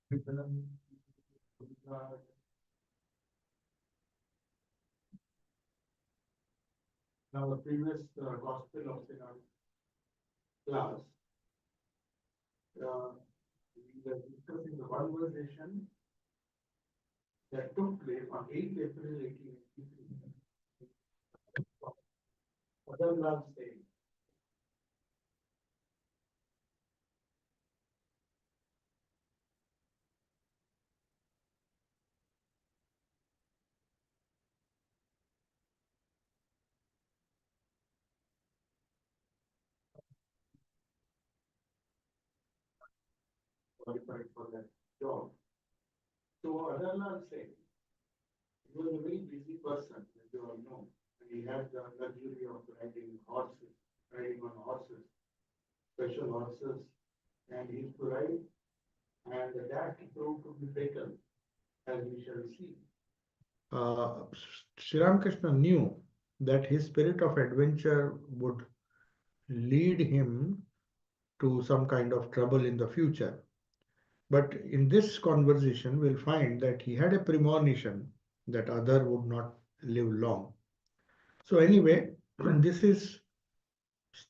Now, the previous Gospel of Sinai class, we were discussing the conversation that took place on 8th April 1883. Other love saying, qualified for that job. So Adalal said, he was a very busy person, as you all know, and he had the luxury of riding on horses, special horses, and he used to ride, and that proved to be fatal, as we shall see. Sri Ramakrishna knew that his spirit of adventure would lead him to some kind of trouble in the future. But in this conversation, we'll find that he had a premonition that other would not live long. So anyway, this is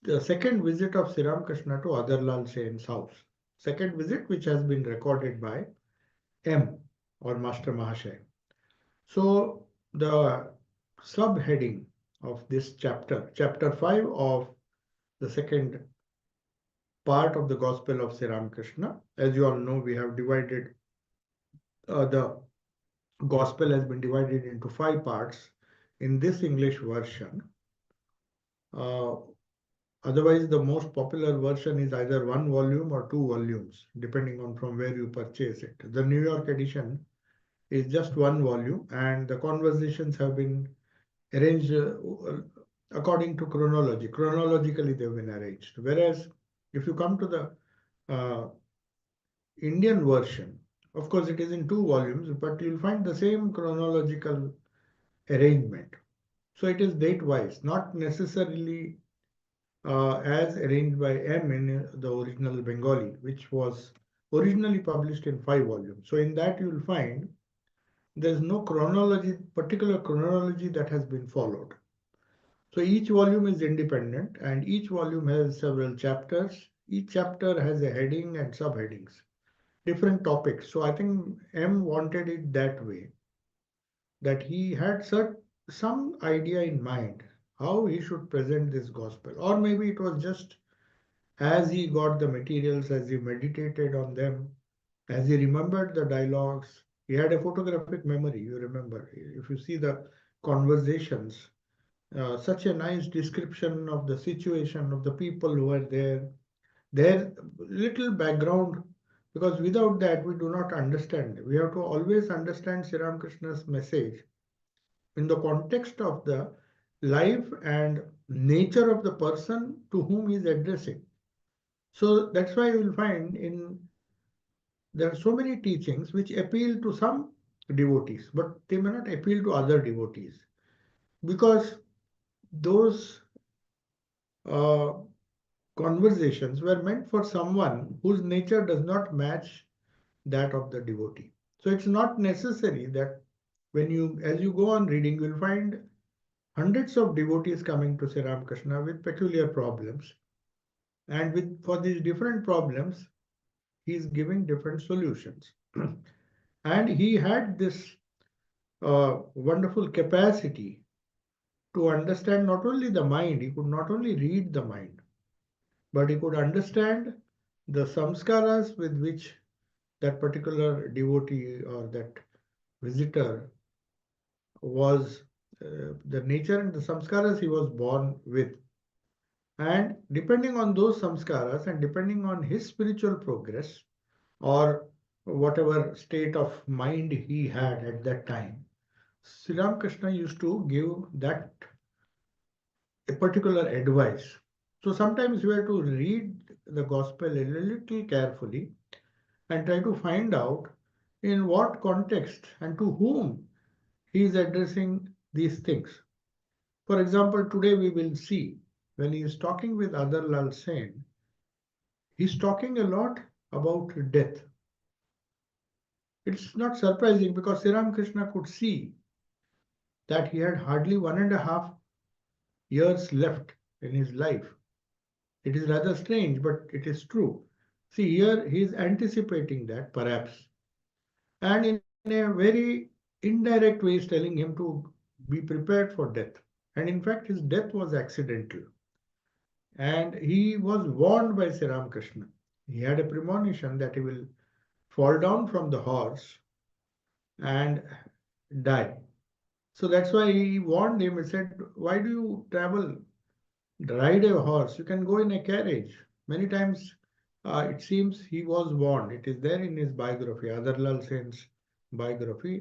the second visit of Sri Ramakrishna to Adarlal Sen's house. Second visit which has been recorded by M or Master Mahashay. So the subheading of this chapter, chapter 5 of the second part of the Gospel of Sri Ramakrishna. As you all know, we have divided the Gospel has been divided into 5 parts in this English version. Otherwise, the most popular version is either 1 volume or 2 volumes, depending on from where you purchase it. The New York edition is just 1 volume, and the conversations have been arranged according to chronology. Chronologically, they've been arranged. Whereas, if you come to the Indian version, of course, it is in 2 volumes, but you'll find the same chronological arrangement. So it is date-wise, not necessarily as arranged by M in the original Bengali, which was originally published in 5 volumes. So in that you will find there's no particular chronology that has been followed. So each volume is independent and each volume has several chapters. Each chapter has a heading and subheadings, different topics. So I think M wanted it that way, that he had some idea in mind how he should present this gospel. Or maybe it was just as he got the materials, as he meditated on them, as he remembered the dialogues. He had a photographic memory, you remember. If you see the conversations, such a nice description of the situation, of the people who were there, their little background, because without that we do not understand. We have to always understand Sri Ramakrishna's message in the context of the life and nature of the person to whom he is addressing. So that's why you will find there are so many teachings which appeal to some devotees, but they may not appeal to other devotees because those uh, conversations were meant for someone whose nature does not match that of the devotee. So it's not necessary that as you go on reading, you'll find hundreds of devotees coming to Sri Ramakrishna with peculiar problems. And for these different problems, he is giving different solutions. And he had this wonderful capacity to understand not only the mind, he could not only read the mind, but he could understand the samskaras with which that particular devotee or that visitor was, the nature and the samskaras he was born with. And depending on those samskaras and depending on his spiritual progress or whatever state of mind he had at that time, Sri Ramakrishna used to give that a particular advice. So sometimes we have to read the gospel a little carefully and try to find out in what context and to whom he is addressing these things. For example, today we will see when he is talking with Adarlal Sen, he is talking a lot about death. It's not surprising because Sri Ramakrishna could see that he had hardly 1.5 years left in his life. It is rather strange, but it is true. See, here he is anticipating that perhaps, and in a very indirect way is telling him to be prepared for death. And in fact, his death was accidental. And he was warned by Sri Ramakrishna. He had a premonition that he will fall down from the horse and die. So that's why he warned him. He said, "Why do you travel, ride a horse? You can go in a carriage." Many times it seems he was warned. It is there in his biography, Adarlal Sen's biography.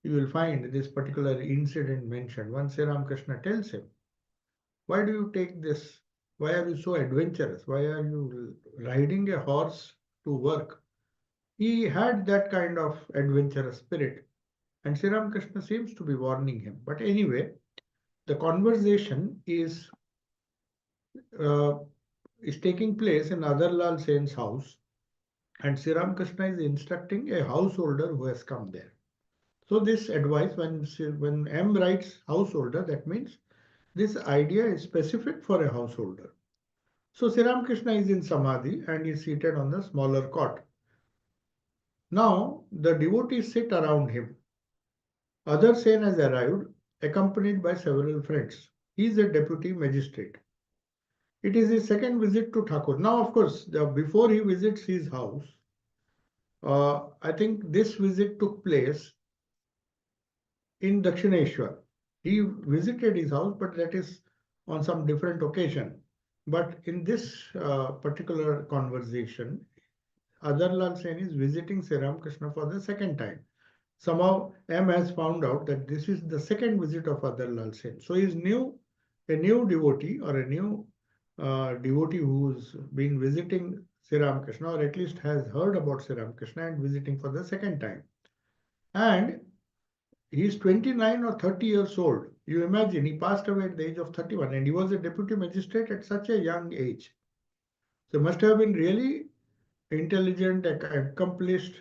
You will find this particular incident mentioned. Once Sri Ramakrishna tells him, "Why do you take this? Why are you so adventurous? Why are you riding a horse to work?" He had that kind of adventurous spirit, and Sri Ramakrishna seems to be warning him. But anyway, the conversation uh, is taking place in Adarlal Sen's house, and Sri Ramakrishna is instructing a householder who has come there. So this advice, when M writes householder, that means this idea is specific for a householder. So Sri Ramakrishna is in Samadhi and is seated on the smaller cot. Now the devotees sit around him. Other Sen has arrived, accompanied by several friends. He is a deputy magistrate. It is his second visit to Thakur. Now, of course, before he visits his house, I think this visit took place in Dakshineshwar. He visited his house, but that is on some different occasion. But in this particular conversation, Adarlal Sen is visiting Sri Ramakrishna for the second time. Somehow M has found out that this is the second visit of Adarlal Sen. So he is a new devotee or a new devotee who's been visiting Sri Ramakrishna or at least has heard about Sri Ramakrishna and visiting for the second time. And he is 29 or 30 years old. You imagine, he passed away at the age of 31 and he was a deputy magistrate at such a young age. So he must have been really intelligent, accomplished,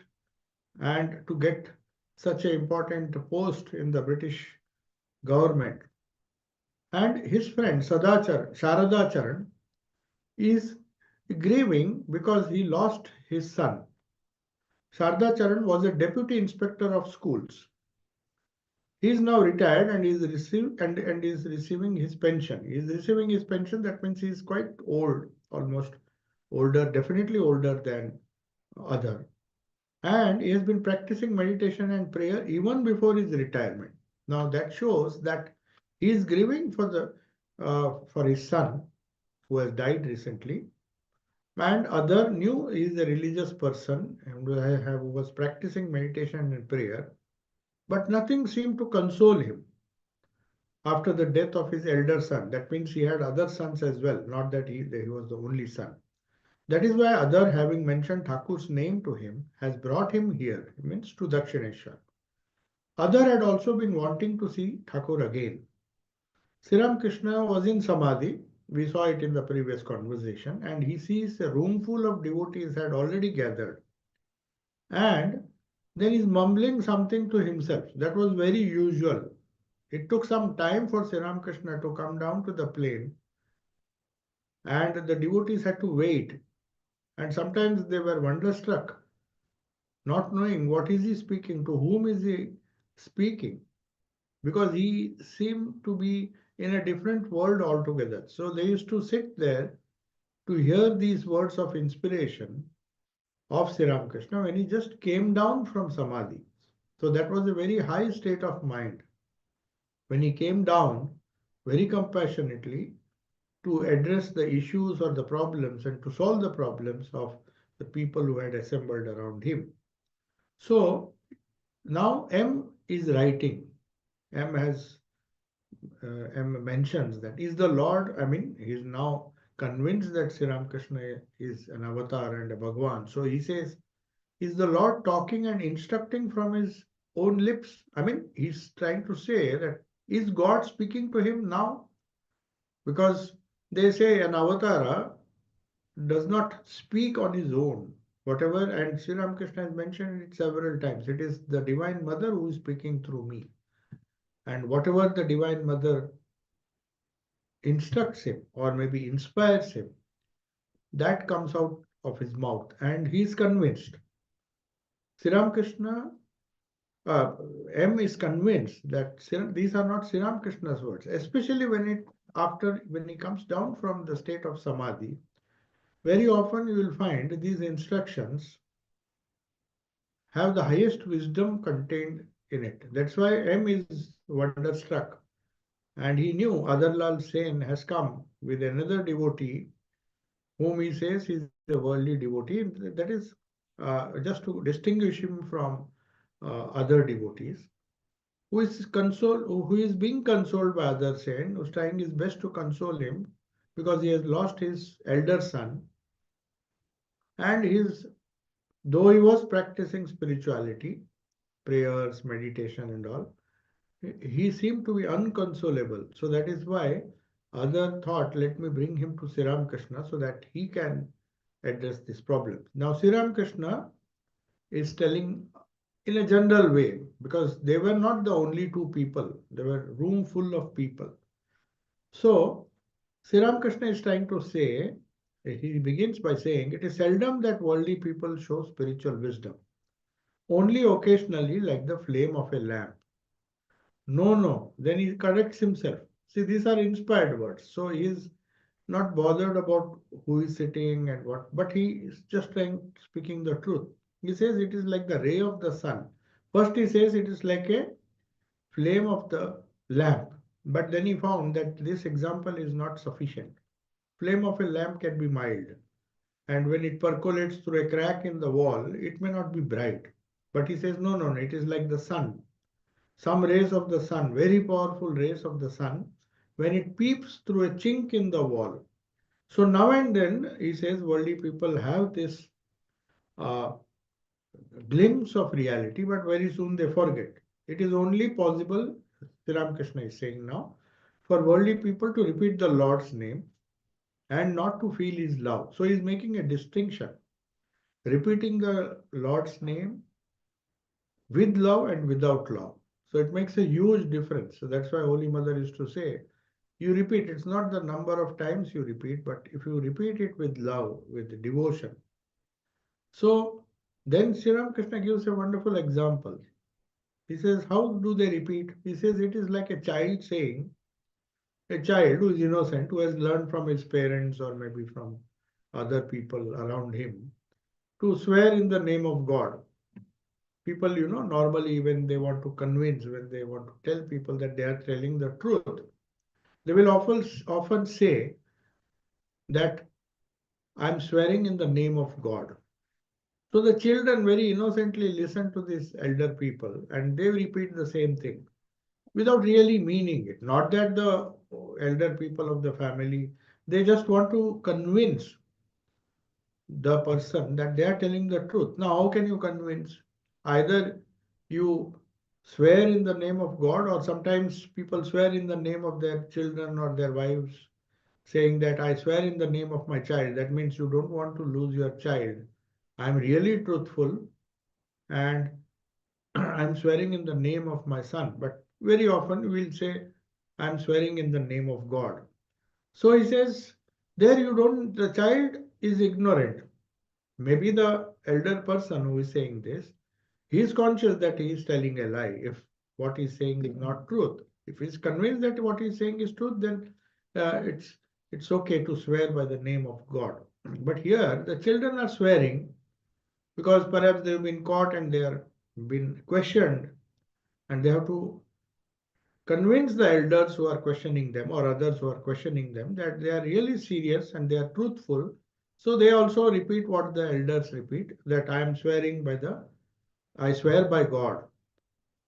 and to get such an important post in the British government. And his friend Sharadacharan, is grieving because he lost his son. Sharadacharan was a deputy inspector of schools. He is now retired and is receiving his pension. He is receiving his pension. That means he is quite old, almost older, definitely older than other. And he has been practicing meditation and prayer even before his retirement. Now that shows that he is grieving for his son who has died recently, and other knew he is a religious person and who was practicing meditation and prayer, but nothing seemed to console him after the death of his elder son. That means he had other sons as well, not that he was the only son. That is why Adar, having mentioned Thakur's name to him, has brought him here, it means to Dakshineshwar. Adar had also been wanting to see Thakur again. Sri Ramakrishna was in Samadhi, we saw it in the previous conversation, and he sees a room full of devotees had already gathered. And then he's mumbling something to himself. That was very usual. It took some time for Sri Ramakrishna to come down to the plane, and the devotees had to wait. And sometimes they were wonderstruck, not knowing what is he speaking, to whom is he speaking, because he seemed to be in a different world altogether. So they used to sit there to hear these words of inspiration of Sri Ramakrishna when he just came down from Samadhi. So that was a very high state of mind. When he came down very compassionately to address the issues or the problems and to solve the problems of the people who had assembled around him. So now M is writing. M has M mentions that is the Lord. I mean, he is now convinced that Sri Ramakrishna is an avatar and a Bhagwan. So he says, is the Lord talking and instructing from his own lips? I mean, he's trying to say that is God speaking to him now? Because they say an avatara does not speak on his own. Whatever, and Sri Ramakrishna has mentioned it several times. It is the Divine Mother who is speaking through me. And whatever the Divine Mother instructs him or maybe inspires him, that comes out of his mouth. And he is convinced. Sri Ramakrishna, uh, M is convinced that these are not Sri Ramakrishna's words, especially when he comes down from the state of Samadhi. Very often you will find these instructions have the highest wisdom contained in it. That's why M is wonderstruck. And he knew Adarlal Sen has come with another devotee whom he says is a worldly devotee. That is just to distinguish him from other devotees, who is being consoled by Adar Sen, who's trying his best to console him because he has lost his elder son, and though he was practicing spirituality, prayers, meditation, and all, he seemed to be unconsolable. So that is why other thought, let me bring him to Sri Ramakrishna so that he can address this problem. Now, Sri Ramakrishna is telling in a general way because they were not the only two people, there were room full of people. So, Sri Ramakrishna is trying to say, he begins by saying, it is seldom that worldly people show spiritual wisdom, only occasionally, like the flame of a lamp. No, no. Then he corrects himself. See, these are inspired words. So he is not bothered about who is sitting and what, but he is just speaking the truth. He says it is like the ray of the sun. First, he says it is like a flame of the lamp. But then he found that this example is not sufficient. Flame of a lamp can be mild. And when it percolates through a crack in the wall, it may not be bright. But he says, no, no, no, it is like the sun, some rays of the sun, very powerful rays of the sun, when it peeps through a chink in the wall. So now and then, he says, worldly people have this uh, glimpse of reality, but very soon they forget. It is only possible, Sri Ramakrishna is saying now, for worldly people to repeat the Lord's name and not to feel his love. So he is making a distinction. Repeating the Lord's name with love and without love. So it makes a huge difference. So that's why Holy Mother used to say, you repeat, it's not the number of times you repeat, but if you repeat it with love, with devotion. So then Sri Ramakrishna gives a wonderful example. He says, how do they repeat? He says, it is like a child saying, a child who is innocent, who has learned from his parents or maybe from other people around him to swear in the name of God. People, normally when they want to convince, when they want to tell people that they are telling the truth, they will often say that I'm swearing in the name of God. So the children very innocently listen to these elder people and they repeat the same thing without really meaning it. Not that the elder people of the family, they just want to convince the person that they are telling the truth. Now, how can you convince? Either you swear in the name of God, or sometimes people swear in the name of their children or their wives, saying that I swear in the name of my child. That means you don't want to lose your child. I'm really truthful and I'm swearing in the name of my son. But very often we'll say, I'm swearing in the name of God. So he says, there you don't, the child is ignorant. Maybe the elder person who is saying this, he is conscious that he is telling a lie if what he is saying is not truth. If he is convinced that what he is saying is truth, then uh, it's it's okay to swear by the name of God. But here the children are swearing because perhaps they have been caught and they are been questioned and they have to convince the elders who are questioning them or others who are questioning them that they are really serious and they are truthful. So they also repeat what the elders repeat, that I swear by God.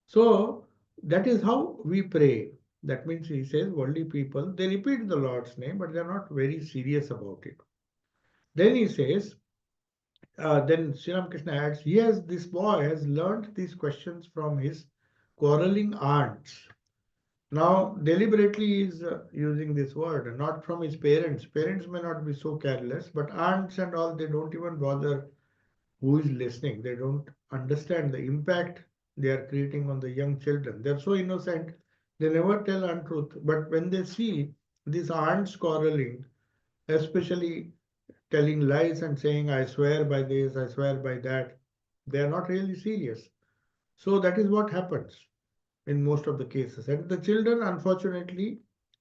So that is how we pray. That means he says worldly people, they repeat the Lord's name, but they are not very serious about it. Then he says, then Sri Ramakrishna adds, this boy has learned these questions from his quarreling aunts. Now, deliberately he is using this word, not from his parents. Parents may not be so careless, but aunts and all, they don't even bother who is listening, they don't understand the impact they are creating on the young children. They're so innocent, they never tell untruth. But when they see these aunts quarreling, especially telling lies and saying, I swear by this, I swear by that, they are not really serious. So that is what happens in most of the cases. And the children, unfortunately,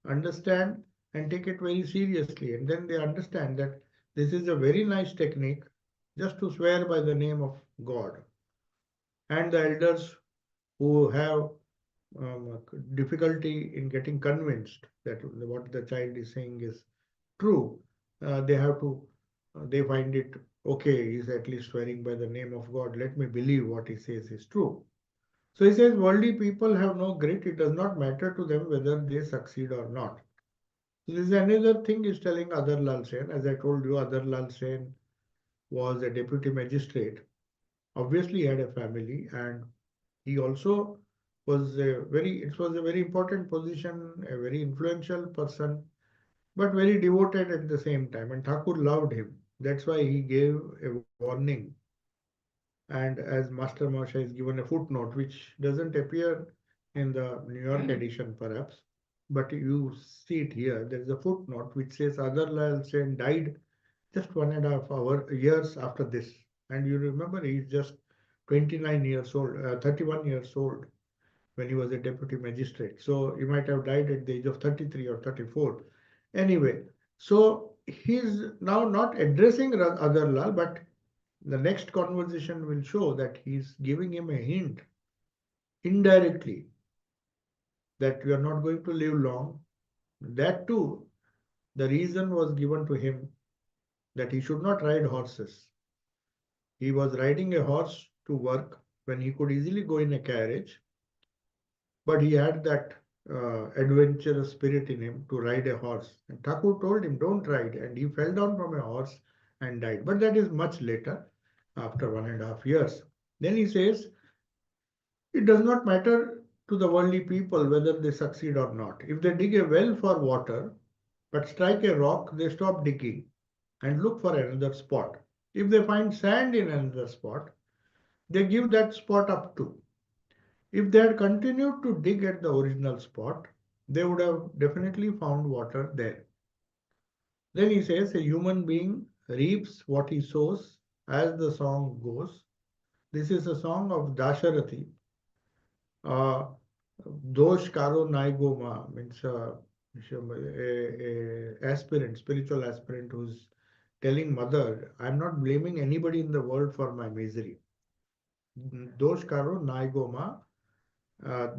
understand and take it very seriously. And then they understand that this is a very nice technique just to swear by the name of God. And the elders who have difficulty in getting convinced that what the child is saying is true, they have to, they find it okay, he's at least swearing by the name of God. Let me believe what he says is true. So he says, worldly people have no grit. It does not matter to them whether they succeed or not. So this is another thing he's telling Adar Lal Sen. As I told you, Adar Lal Sen was a deputy magistrate. Obviously, he had a family, and he also was it was a very important position, a very influential person, but very devoted at the same time. And Thakur loved him. That's why he gave a warning. And as Master Moshe has given a footnote, which doesn't appear in the New York edition perhaps, but you see it here. There is a footnote which says Adar Lal Sen died just 1.5 years after this. And you remember he's just 29 years old, 31 years old when he was a deputy magistrate. So he might have died at the age of 33 or 34. Anyway, so he's now not addressing Adar Lal, but the next conversation will show that he's giving him a hint indirectly that you are not going to live long. That too, the reason was given to him that he should not ride horses. He was riding a horse to work when he could easily go in a carriage, but he had that adventurous spirit in him to ride a horse. And Thakur told him, don't ride. And he fell down from a horse and died. But that is much later, after 1.5 years. Then he says, it does not matter to the worldly people whether they succeed or not. If they dig a well for water, but strike a rock, they stop digging and look for another spot. If they find sand in another spot, they give that spot up too. If they had continued to dig at the original spot, they would have definitely found water there. Then he says a human being reaps what he sows, as the song goes. This is a song of Dasharathi. Dosh Karo Naigoma means aspirant, spiritual aspirant who's telling mother, I'm not blaming anybody in the world for my misery. Dosh Karo Naigoma.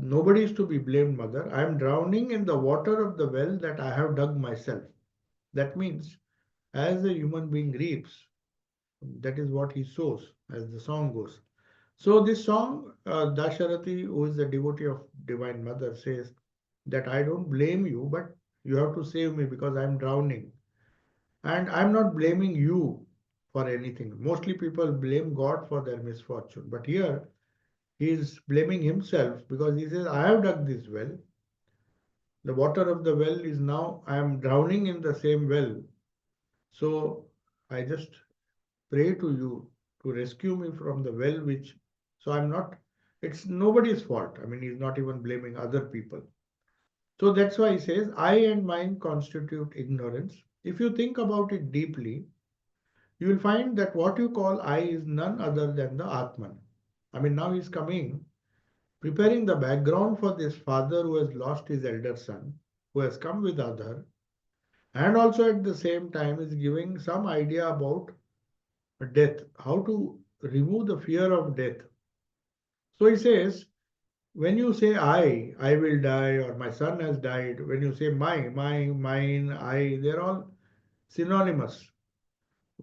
Nobody is to be blamed, mother. I am drowning in the water of the well that I have dug myself. That means, as a human being reaps, that is what he sows, as the song goes. So, this song, Dasharathi, who is the devotee of Divine Mother, says that I don't blame you, but you have to save me because I am drowning. And I am not blaming you for anything. Mostly people blame God for their misfortune. But here, he is blaming himself because he says, I have dug this well. The water of the well is now, I am drowning in the same well. So I just pray to you to rescue me from the well, which, so I'm not, it's nobody's fault. I mean, he's not even blaming other people. So that's why he says, I and mine constitute ignorance. If you think about it deeply, you will find that what you call I is none other than the Atman. I mean, now he's coming preparing the background for this father who has lost his elder son, who has come with other, and also at the same time is giving some idea about death, how to remove the fear of death. So he says, when you say I will die, or my son has died, when you say mine, I, they're all synonymous.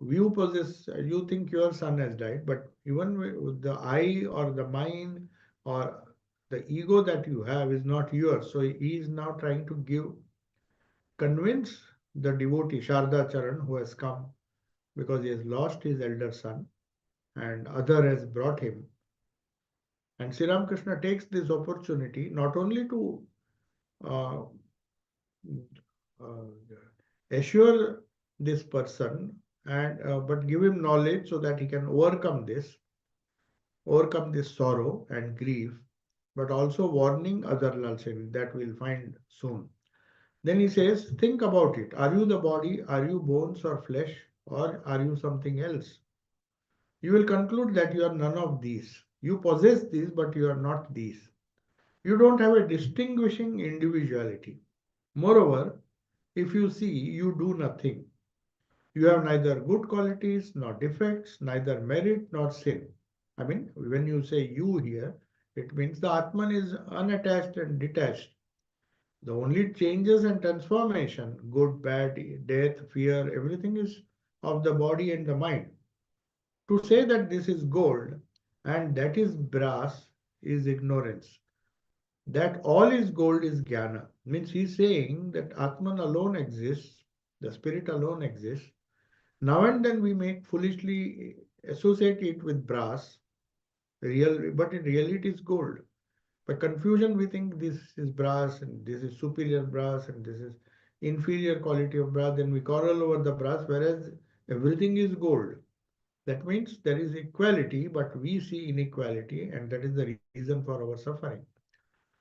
You possess, you think your son has died, but even with the I or the mine or the ego that you have is not yours. So he is now trying to convince the devotee Sharda Charan who has come because he has lost his elder son and other has brought him. And Sri Ramakrishna takes this opportunity not only to uh, uh, assure this person and but give him knowledge so that he can overcome this sorrow and grief, but also warning other Lalseni that we'll find soon. Then he says, think about it. Are you the body? Are you bones or flesh? Or are you something else? You will conclude that you are none of these. You possess these, but you are not these. You don't have a distinguishing individuality. Moreover, if you see, you do nothing. You have neither good qualities nor defects, neither merit nor sin. I mean, when you say you here, it means the Atman is unattached and detached. The only changes and transformation, good, bad, death, fear, everything is of the body and the mind. To say that this is gold and that is brass is ignorance. That all is gold is jnana. Means he's saying that Atman alone exists, the spirit alone exists. Now and then we make foolishly associate it with brass, but in reality it is gold. By confusion, we think this is brass and this is superior brass and this is inferior quality of brass. Then we quarrel over the brass, whereas everything is gold. That means there is equality, but we see inequality, and that is the reason for our suffering.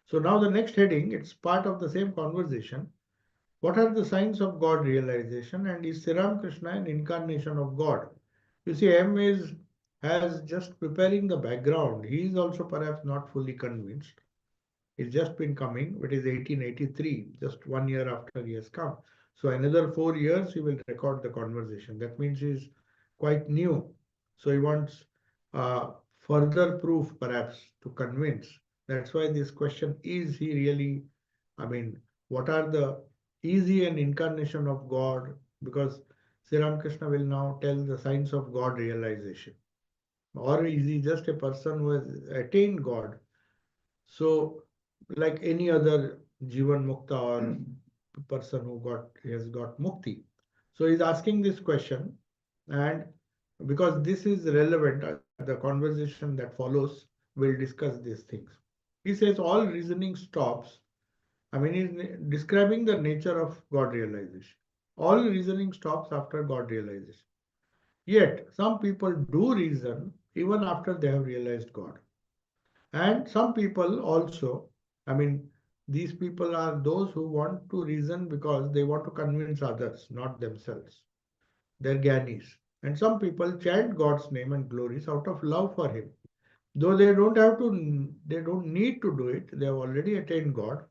So now the next heading, it's part of the same conversation. What are the signs of God realization? And is Sri Ramakrishna an incarnation of God? You see, M is has just preparing the background. He is also perhaps not fully convinced. It's just been coming. It is 1883, just 1 year after he has come. So another 4 years he will record the conversation. That means he's quite new. So he wants further proof perhaps to convince. That's why this question, is he really, I mean, what are the, is he an incarnation of God? Because Sri Ramakrishna will now tell the signs of God realization. Or is he just a person who has attained God? So, like any other Jivan Mukta or person who has got Mukti. So he's asking this question, and because this is relevant, the conversation that follows will discuss these things. He says all reasoning stops. I mean, he's describing the nature of God realization. All reasoning stops after God realization. Yet, some people do reason even after they have realized God. And some people also, I mean, these people are those who want to reason because they want to convince others, not themselves. They're Gyanis. And some people chant God's name and glories out of love for Him. Though they don't need to do it, they have already attained God.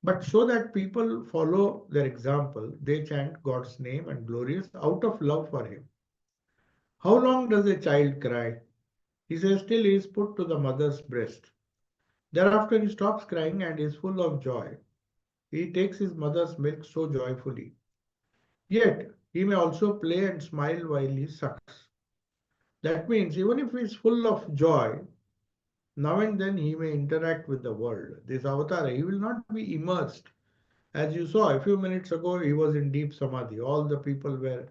But so that people follow their example, they chant God's name and glories out of love for Him. How long does a child cry? He says, till he is put to the mother's breast. Thereafter he stops crying and is full of joy. He takes his mother's milk so joyfully. Yet he may also play and smile while he sucks. That means even if he is full of joy, now and then he may interact with the world. This avatar, he will not be immersed. As you saw a few minutes ago, he was in deep samadhi. All the people were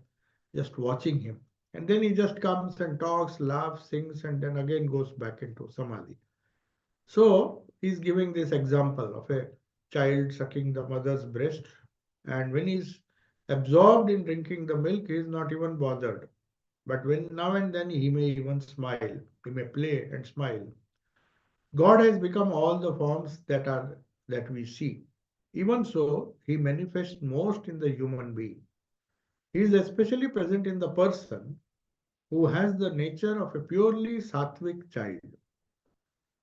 just watching him. And then he just comes and talks, laughs, sings, and then again goes back into samadhi. So he's giving this example of a child sucking the mother's breast, and when he's absorbed in drinking the milk, he is not even bothered. But when now and then he may even smile, he may play and smile. God has become all the forms that we see. Even so, he manifests most in the human being. He is especially present in the person who has the nature of a purely sattvic child,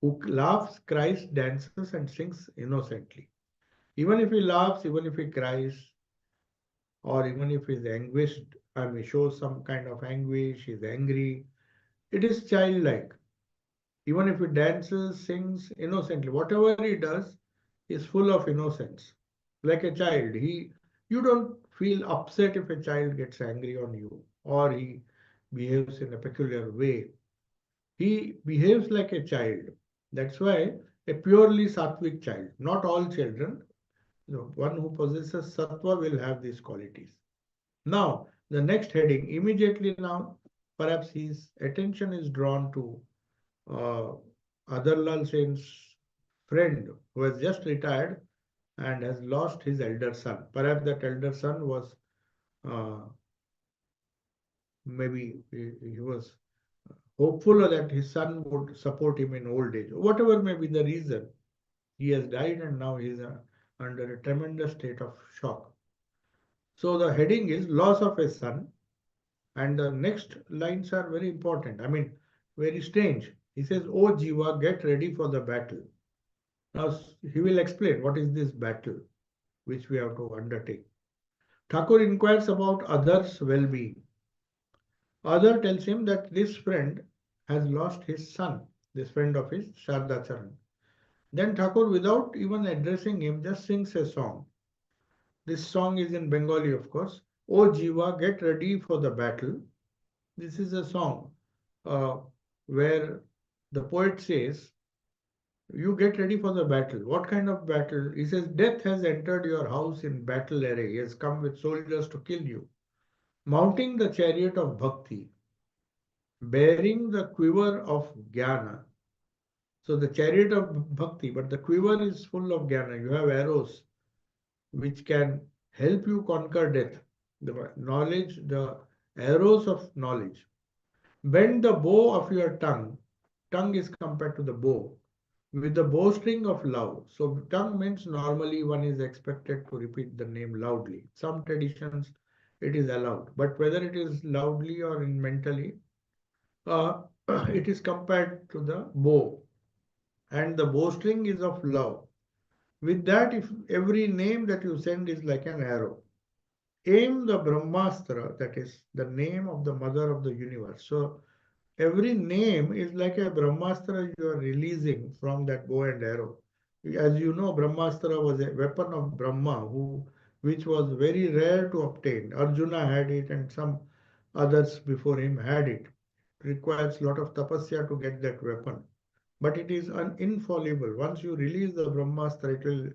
who laughs, cries, dances, and sings innocently. Even if he laughs, even if he cries, or even if he's anguished, and he shows some kind of anguish, he's angry, it is childlike. Even if he dances, sings innocently, whatever he does is full of innocence. Like a child, you don't feel upset if a child gets angry on you or he behaves in a peculiar way. He behaves like a child. That's why a purely sattvic child, not all children, one who possesses sattva will have these qualities. Now, the next heading, immediately now, perhaps his attention is drawn to uh, Adarlal Sen's friend who has just retired and has lost his elder son. Perhaps that elder son was uh, maybe he was hopeful that his son would support him in old age. Whatever may be the reason, he has died and now he is under a tremendous state of shock. So the heading is loss of a son, and the next lines are very important. I mean, very strange. He says, "Oh Jiva, get ready for the battle." Now he will explain what is this battle which we have to undertake. Thakur inquires about others' well-being. Other tells him that this friend has lost his son, this friend of his, Shardacharan. Then Thakur, without even addressing him, just sings a song. This song is in Bengali, of course. O Jiva, get ready for the battle. This is a song uh, where the poet says, you get ready for the battle. What kind of battle? He says, death has entered your house in battle array. He has come with soldiers to kill you. Mounting the chariot of bhakti, bearing the quiver of jnana. So the chariot of bhakti, but the quiver is full of jnana. You have arrows which can help you conquer death. The knowledge, the arrows of knowledge. Bend the bow of your tongue. Tongue is compared to the bow. With the bowstring of love. So tongue means normally one is expected to repeat the name loudly. Some traditions it is allowed, but whether it is loudly or in mentally, uh, it is compared to the bow, and the bowstring is of love. With that, if every name that you send is like an arrow, aim the Brahmastra, that is the name of the mother of the universe. So every name is like a Brahmastra you are releasing from that bow and arrow. As you know, Brahmastra was a weapon of Brahma, which was very rare to obtain. Arjuna had it, and some others before him had it. It requires a lot of tapasya to get that weapon. But it is infallible. Once you release the Brahmastra, it will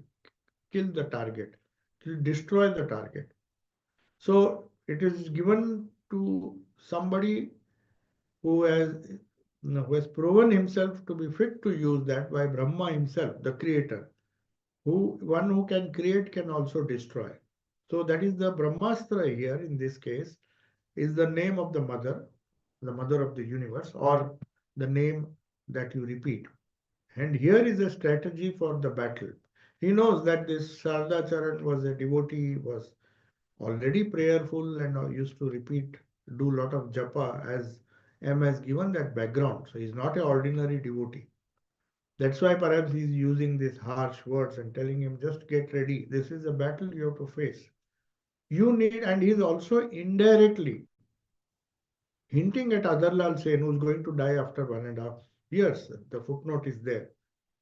kill the target. It will destroy the target. So it is given to somebody who has who has proven himself to be fit to use that by Brahma himself, the creator. One who can create can also destroy. So that is the Brahmastra here in this case, is the name of the mother of the universe, or the name that you repeat. And here is a strategy for the battle. He knows that this Sardhacharan was a devotee, was already prayerful and used to repeat, do lot of japa, as M has given that background. So he's not an ordinary devotee. That's why perhaps he's using these harsh words and telling him, just get ready. This is a battle you have to face. You need, and he's also indirectly hinting at Adarlal Sen, who's going to die after 1.5 years. The footnote is there.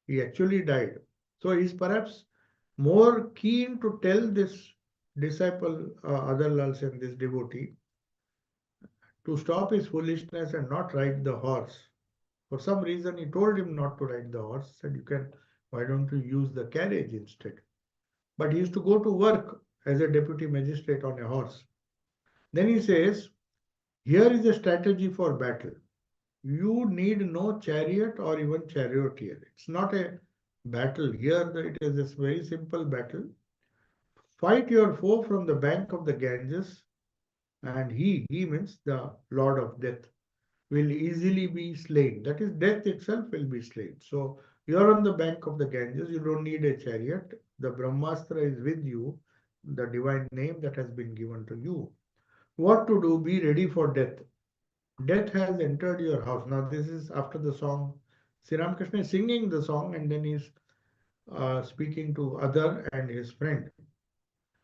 He actually died. So he's perhaps more keen to tell this disciple, Adarlal Sen, this devotee, to stop his foolishness and not ride the horse. For some reason, he told him not to ride the horse, said, why don't you use the carriage instead? But he used to go to work as a deputy magistrate on a horse. Then he says, here is a strategy for battle. You need no chariot or even charioteer. It's not a battle. Here it is a very simple battle. Fight your foe from the bank of the Ganges, and he means the Lord of Death, will easily be slain. That is, death itself will be slain. So you are on the bank of the Ganges, you don't need a chariot. The Brahmastra is with you, the divine name that has been given to you. What to do? Be ready for death. Death has entered your house. Now, this is after the song. Sri Ramakrishna is singing the song and then he's speaking to other and his friend.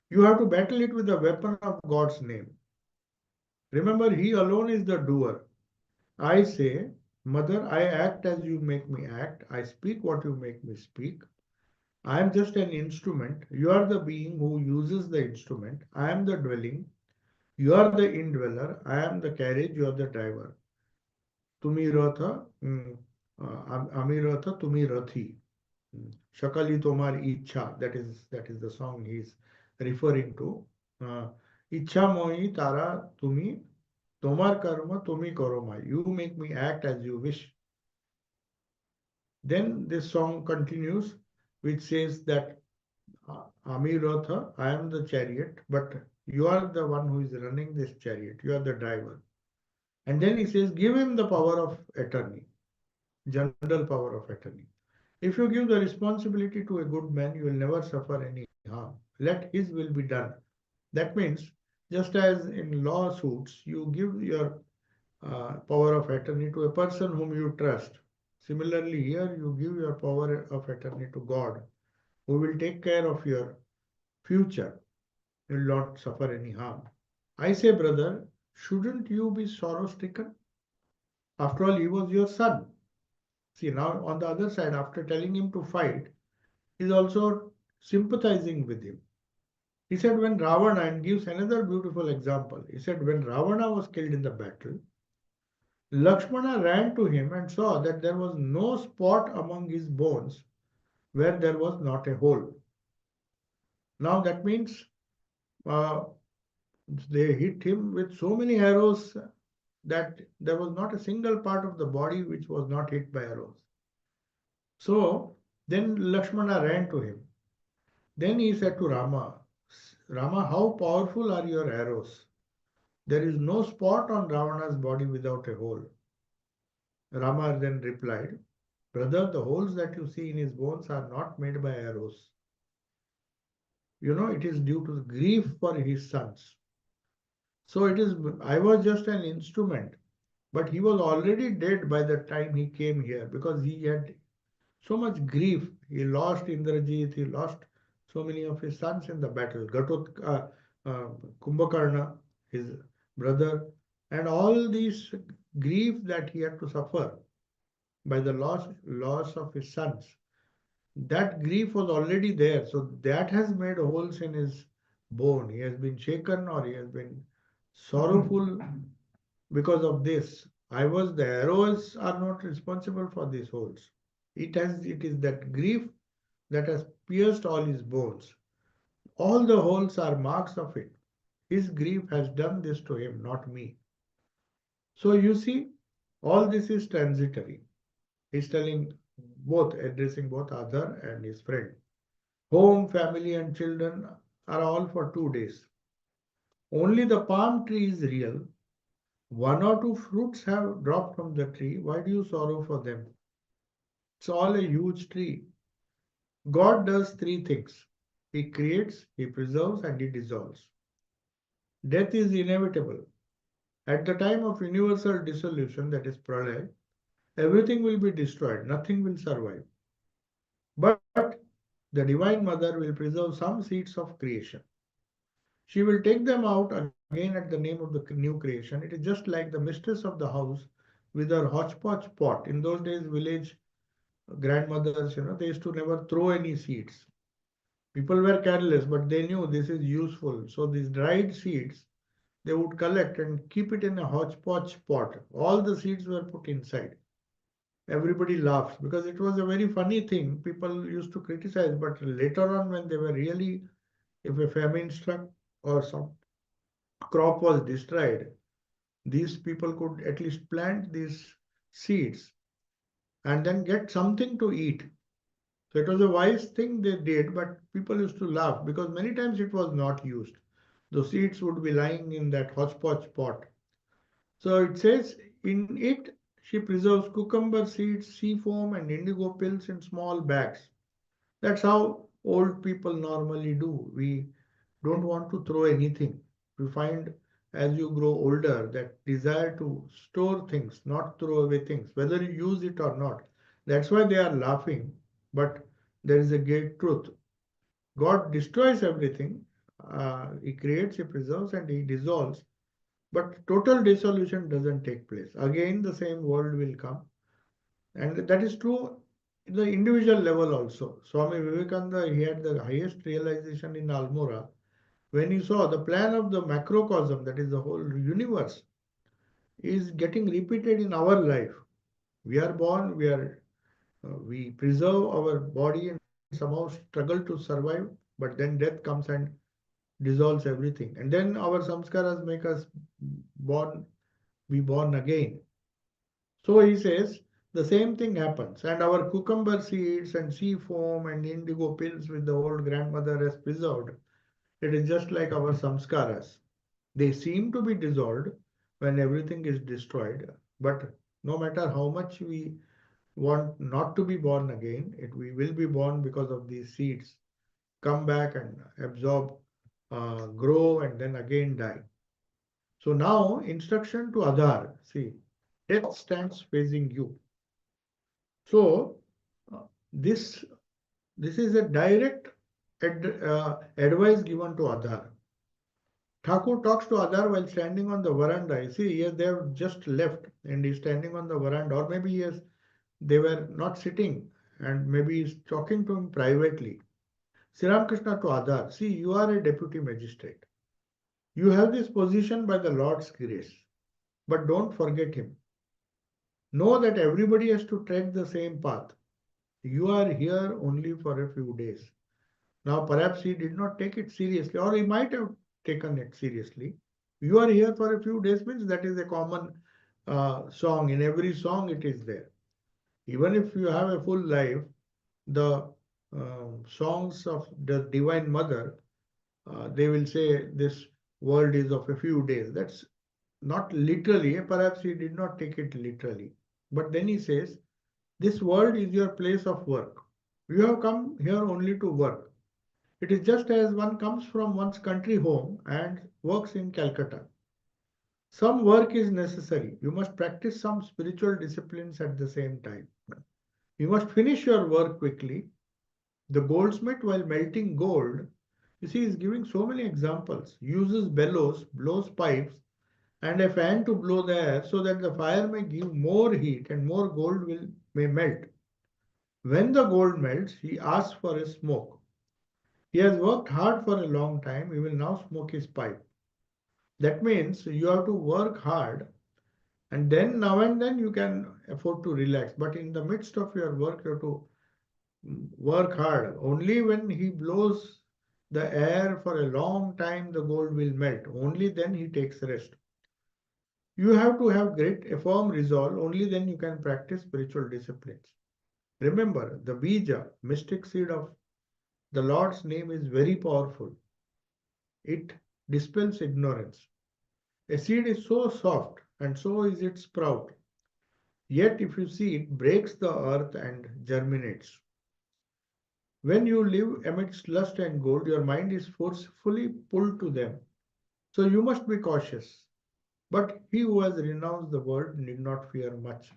You have to battle it with the weapon of God's name. Remember, he alone is the doer. I say, Mother, I act as you make me act. I speak what you make me speak. I am just an instrument. You are the being who uses the instrument. I am the dwelling. You are the indweller. I am the carriage. You are the driver. Tumi ratha, ami ratha, tumi rathi. Shakali tomar ichha. That is the song he is referring to. Ichha mohi tara tumi, tomar karma tumi koroma. You make me act as you wish. Then this song continues, which says that Ami Ratha, I am the chariot, but you are the one who is running this chariot. You are the driver. And then he says, give him the power of attorney, general power of attorney. If you give the responsibility to a good man, you will never suffer any harm. Let his will be done. That means, just as in lawsuits, you give your power of attorney to a person whom you trust. Similarly, here you give your power of attorney to God, who will take care of your future. You will not suffer any harm. I say, brother, shouldn't you be sorrow stricken? After all, he was your son. See, now on the other side, after telling him to fight, he is also sympathizing with him. He said, when Ravana, and gives another beautiful example, he said, when Ravana was killed in the battle, Lakshmana ran to him and saw that there was no spot among his bones where there was not a hole. Now that means uh, they hit him with so many arrows that there was not a single part of the body which was not hit by arrows. So then Lakshmana ran to him. Then he said to Rama, Rama, how powerful are your arrows? There is no spot on Ravana's body without a hole. Rama then replied, brother, the holes that you see in his bones are not made by arrows. You know, it is due to grief for his sons. So it is, I was just an instrument, but he was already dead by the time he came here because he had so much grief. He lost Indrajit, he lost so many of his sons in the battle. Kumbhakarna, his brother, and all these grief that he had to suffer by the loss of his sons. That grief was already there, so that has made holes in his bone. He has been shaken or he has been sorrowful because of this. The arrows are not responsible for these holes. It is that grief that has pierced all his bones. All the holes are marks of it. His grief has done this to him, not me. So you see, all this is transitory. He's telling both, addressing both other and his friend. Home, family, and children are all for 2 days. Only the palm tree is real. One or two fruits have dropped from the tree. Why do you sorrow for them? It's all a huge tree. God does three things. He creates, He preserves, and He dissolves. Death is inevitable. At the time of universal dissolution, that is pralaya, everything will be destroyed. Nothing will survive. But the Divine Mother will preserve some seeds of creation. She will take them out again at the name of the new creation. It is just like the mistress of the house with her hodgepodge pot. In those days, village grandmothers, they used to never throw any seeds. People were careless, but they knew this is useful. So these dried seeds, they would collect and keep it in a hodgepodge pot. All the seeds were put inside. Everybody laughs because it was a very funny thing. People used to criticize, but later on, when they were really, if a famine struck or some crop was destroyed, these people could at least plant these seeds and then get something to eat. So it was a wise thing they did, but people used to laugh because many times it was not used. The seeds would be lying in that hodgepodge pot. So it says in it, she preserves cucumber seeds, sea foam, and indigo pills in small bags. That's how old people normally do. We don't want to throw anything. We find as you grow older that desire to store things, not throw away things, whether you use it or not. That's why they are laughing. But there is a great truth. God destroys everything. He creates, He preserves, and He dissolves. But total dissolution doesn't take place. Again, the same world will come. And that is true in the individual level also. Swami Vivekananda, he had the highest realization in Almora when he saw the plan of the macrocosm, that is the whole universe, is getting repeated in our life. We are born, we preserve our body and somehow struggle to survive, but then death comes and dissolves everything. And then our samskaras make us born, be born again. So he says the same thing happens. And our cucumber seeds and sea foam and indigo pills with the old grandmother has preserved. It is just like our samskaras. They seem to be dissolved, when everything is destroyed. But no matter how much we want not to be born again, we will be born because of these seeds, come back and absorb, grow, and then again die. So now, instruction to Adhar. See, death stands facing you. So uh, this this is a direct advice given to Adhar. Thakur talks to Adhar while standing on the veranda. You see, yes, they have just left and he's standing on the veranda, or maybe yes, they were not sitting and maybe he's talking to him privately. Sri Ramakrishna to Adhar, see, you are a deputy magistrate. You have this position by the Lord's grace, but don't forget him. Know that everybody has to tread the same path. You are here only for a few days. Now, perhaps he did not take it seriously, or he might have taken it seriously. You are here for a few days means that is a common song. In every song, it is there. Even if you have a full life, the songs of the Divine Mother, they will say this world is of a few days. That's not literally, perhaps he did not take it literally. But then he says, this world is your place of work. You have come here only to work. It is just as one comes from one's country home and works in Calcutta. Some work is necessary. You must practice some spiritual disciplines at the same time. You must finish your work quickly. The goldsmith, while melting gold, you see, is giving so many examples. Uses bellows, blows pipes, and a fan to blow the air so that the fire may give more heat and more gold may melt. When the gold melts, he asks for a smoke. He has worked hard for a long time. He will now smoke his pipe. That means you have to work hard, and then now and then you can afford to relax. But in the midst of your work, you have to work hard. Only when he blows the air for a long time, the gold will melt. Only then he takes rest. You have to have a firm resolve. Only then you can practice spiritual disciplines. Remember, the bija, mystic seed of the Lord's name, is very powerful. It dispels ignorance. A seed is so soft, and so is its sprout. Yet, if you see, it breaks the earth and germinates. When you live amidst lust and gold, your mind is forcefully pulled to them. So you must be cautious. But he who has renounced the world need not fear much.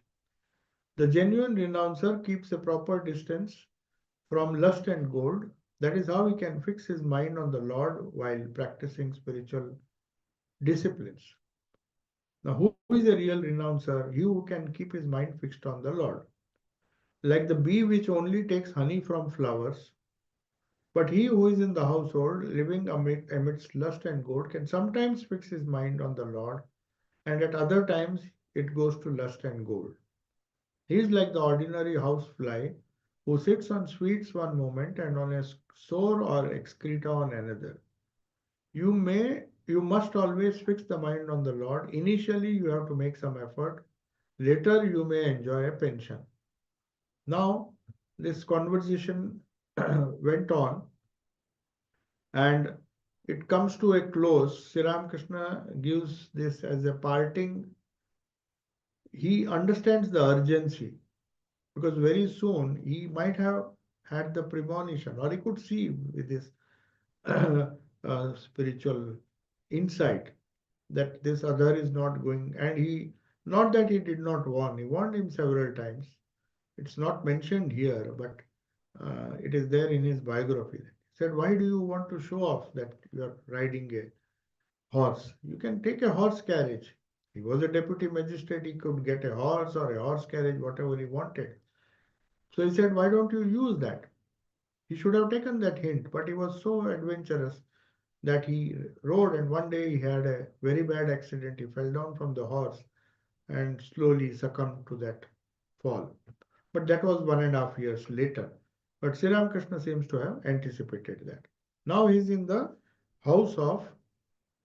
The genuine renouncer keeps a proper distance from lust and gold. That is how he can fix his mind on the Lord while practicing spiritual disciplines. Now, who is a real renouncer? He who can keep his mind fixed on the Lord. Like the bee which only takes honey from flowers, but he who is in the household, living amidst lust and gold, can sometimes fix his mind on the Lord, and at other times it goes to lust and gold. He is like the ordinary housefly who sits on sweets one moment and on a sore or excreta on another. You must always fix the mind on the Lord. Initially, you have to make some effort. Later, you may enjoy a pension. Now, this conversation went on and it comes to a close. Sri Ramakrishna gives this as a parting. He understands the urgency because very soon he might have had the premonition, or he could see with his spiritual insight that this other is not going, and not that he did not warn, he warned him several times. It's not mentioned here, but it is there in his biography. He said, why do you want to show off that you are riding a horse? You can take a horse carriage. He was a deputy magistrate, he could get a horse or a horse carriage, whatever he wanted. So he said, why don't you use that? He should have taken that hint, but he was so adventurous that he rode, and one day he had a very bad accident. He fell down from the horse and slowly succumbed to that fall. But that was 1.5 years later. But Sri Ramakrishna seems to have anticipated that. Now he is in the house of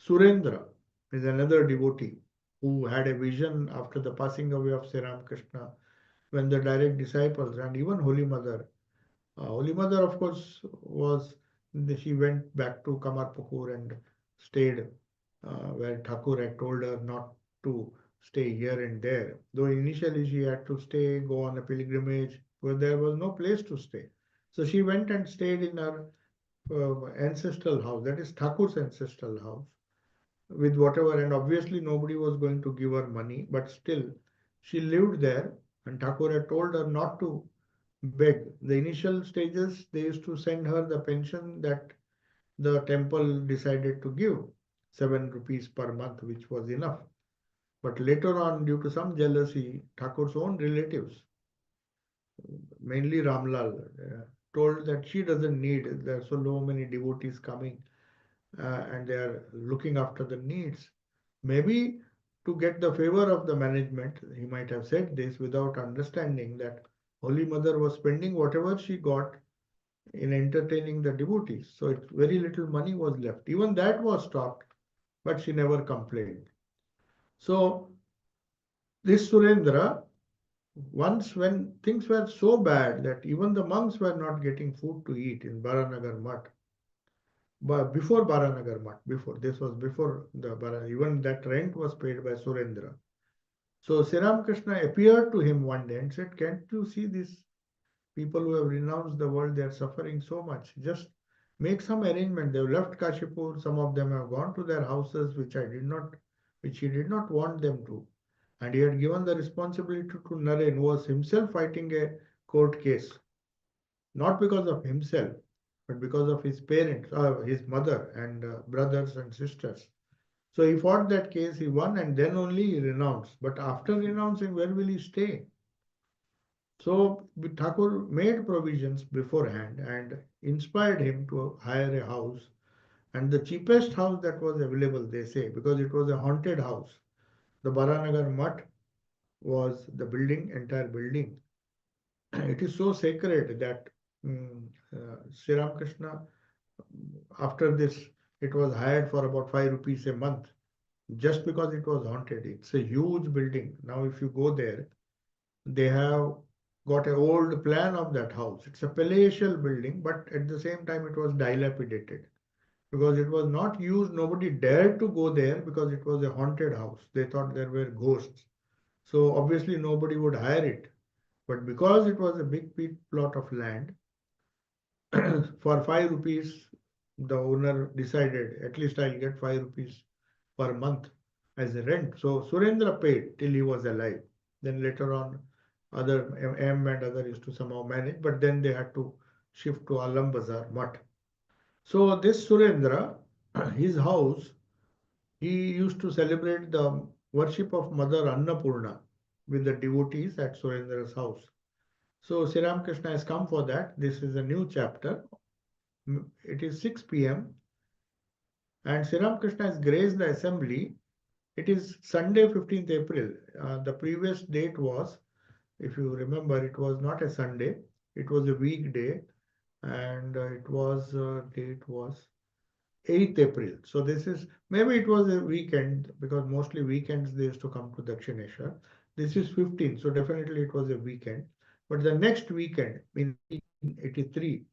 Surendra, is another devotee who had a vision after the passing away of Sri Ramakrishna, when the direct disciples and even Holy Mother. Holy Mother, of course, she went back to Kamarpukur and stayed where Thakur had told her not to stay here and there. Though initially she had to stay, go on a pilgrimage, but there was no place to stay. So she went and stayed in her ancestral house, that is Thakur's ancestral house, with whatever, and obviously nobody was going to give her money, but still she lived there, and Thakur had told her not to beg. The initial stages, they used to send her the pension that the temple decided to give, 7 rupees per month, which was enough. But later on, due to some jealousy, Thakur's own relatives, mainly Ramlal, told that she doesn't need, there are so many devotees coming and they are looking after the needs. Maybe to get the favor of the management, he might have said this without understanding that Holy Mother was spending whatever she got in entertaining the devotees. So very little money was left. Even that was stopped, but she never complained. So this Surendra, once when things were so bad that even the monks were not getting food to eat in Baranagar Mutt, but before Baranagar Mutt, before this was before the even that rent was paid by Surendra. So Sri Ramakrishna appeared to him one day and said, "Can't you see these people who have renounced the world? They are suffering so much. Just make some arrangement. They've left Kashipur. Some of them have gone to their houses, which he did not want them to. And he had given the responsibility to Naren, who was himself fighting a court case, not because of himself, but because of his parents, his mother, and brothers and sisters. So he fought that case, he won, and then only he renounced. But after renouncing, where will he stay? So Thakur made provisions beforehand and inspired him to hire a house. And the cheapest house that was available, they say, because it was a haunted house. The Baranagar Mutt was the building, entire building. It is so sacred that Sri Ramakrishna, after this, it was hired for about 5 rupees a month just because it was haunted. It's a huge building. Now, if you go there, they have got an old plan of that house. It's a palatial building, but at the same time, it was dilapidated because it was not used. Nobody dared to go there because it was a haunted house. They thought there were ghosts. So, obviously, nobody would hire it. But because it was a big plot of land, for 5 rupees, the owner decided at least I'll get 5 rupees per month as a rent. So Surendra paid till he was alive. Then later on, other M and other used to somehow manage, but then they had to shift to Alam Bazar Mutt. So this Surendra, his house, he used to celebrate the worship of Mother Annapurna with the devotees at Surendra's house. So Sri Ramakrishna has come for that. This is a new chapter. It is 6 p.m. and Sri Ramakrishna has graced the assembly. It is Sunday, 15th April. The previous date was, if you remember, it was not a Sunday. It was a weekday, and date was 8th April. So this is, maybe it was a weekend because mostly weekends they used to come to Dakshineshwar. This is 15th, so definitely it was a weekend. But the next weekend in 1883,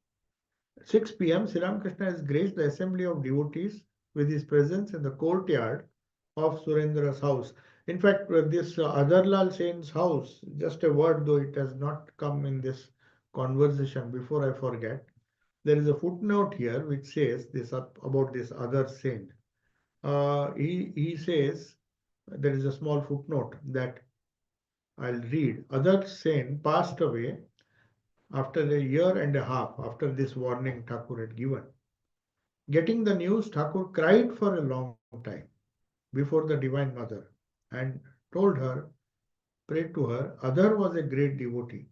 6 p.m., Sri Ramakrishna has graced the assembly of devotees with his presence in the courtyard of Surendra's house. In fact, this Adharlal Sen's house, just a word though it has not come in this conversation, before I forget, there is a footnote here which says this about this other saint. He says, there is a small footnote that I'll read. Other saint passed away after a year and a half after this warning Thakur had given. Getting the news, Thakur cried for a long time before the Divine Mother and told her, prayed to her. Adhar was a great devotee.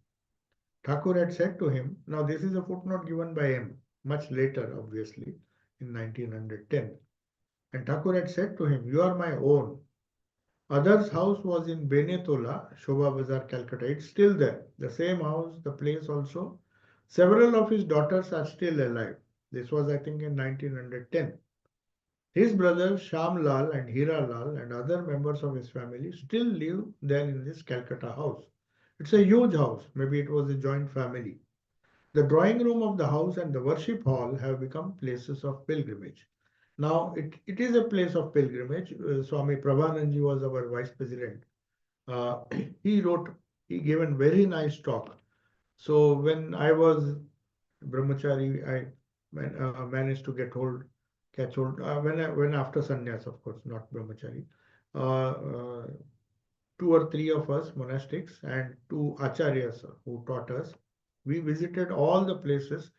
Thakur had said to him, now this is a footnote given by him, much later, obviously, in 1910. And Thakur had said to him, you are my own. Adhar's house was in Benetola, Shobha Bazar, Calcutta. It's still there. The same house, the place also. Several of his daughters are still alive. This was, I think, in 1910. His brothers Sham Lal and Hira Lal and other members of his family still live there in this Calcutta house. It's a huge house. Maybe it was a joint family. The drawing room of the house and the worship hall have become places of pilgrimage. Now, it is a place of pilgrimage. Swami Prabhananji was our vice president. Uh, he wrote, he gave a very nice talk. So when I was brahmachari, I managed to catch hold. When after sannyas, of course, not brahmachari. Uh, uh, Two or three of us monastics and two acharyas who taught us. We visited all the places,